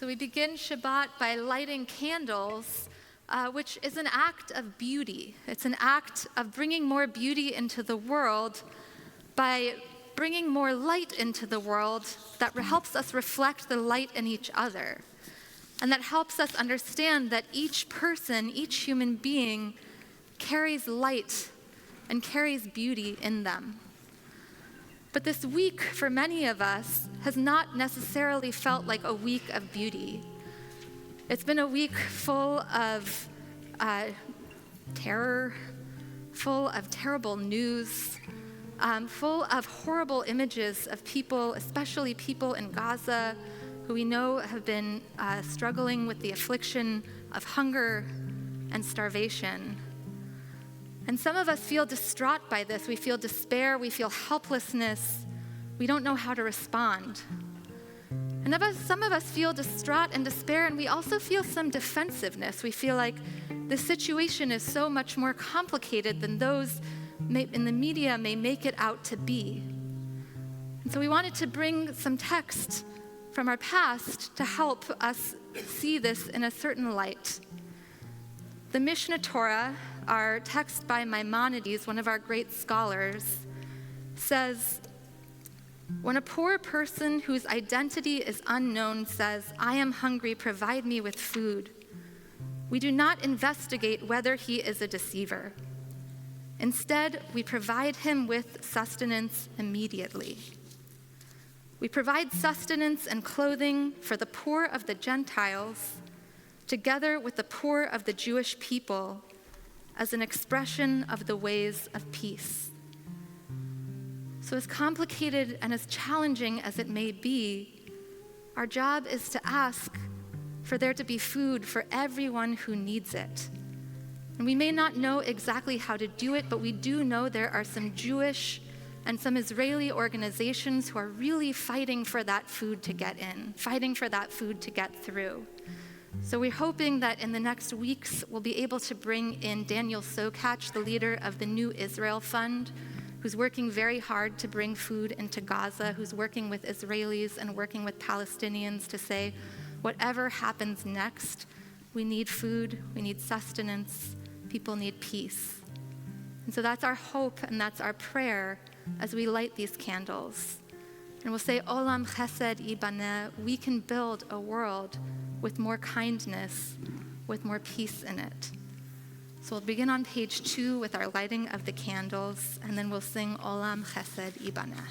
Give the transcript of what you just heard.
So we begin Shabbat by lighting candles, which is an act of beauty. It's an act of bringing more beauty into the world by bringing more light into the world that helps us reflect the light in each other. And that helps us understand that each person, each human being, carries light and carries beauty in them. But this week, for many of us, has not necessarily felt like a week of beauty. It's been a week full of terror, full of terrible news, full of horrible images of people, especially people in Gaza, who we know have been struggling with the affliction of hunger and starvation. And some of us feel distraught by this. We feel despair, we feel helplessness. We don't know how to respond. And some of us feel distraught and despair, and we also feel some defensiveness. We feel like the situation is so much more complicated than those in the media may make it out to be. And so we wanted to bring some text from our past to help us see this in a certain light. The Mishnah Torah, our text by Maimonides, one of our great scholars, says, when a poor person whose identity is unknown says, "I am hungry, provide me with food," we do not investigate whether he is a deceiver. Instead, we provide him with sustenance immediately. We provide sustenance and clothing for the poor of the Gentiles, together with the poor of the Jewish people, as an expression of the ways of peace. So as complicated and as challenging as it may be, our job is to ask for there to be food for everyone who needs it. And we may not know exactly how to do it, but we do know there are some Jewish and some Israeli organizations who are really fighting for that food to get in, fighting for that food to get through. So we're hoping that in the next weeks, we'll be able to bring in Daniel Sokach, the leader of the New Israel Fund, who's working very hard to bring food into Gaza, who's working with Israelis and working with Palestinians to say, whatever happens next, we need food, we need sustenance, people need peace. And so that's our hope and that's our prayer as we light these candles. And we'll say, Olam Chesed Ibaneh, we can build a world with more kindness, with more peace in it. So we'll begin on page 2 with our lighting of the candles, and then we'll sing Olam Chesed Ibaneh.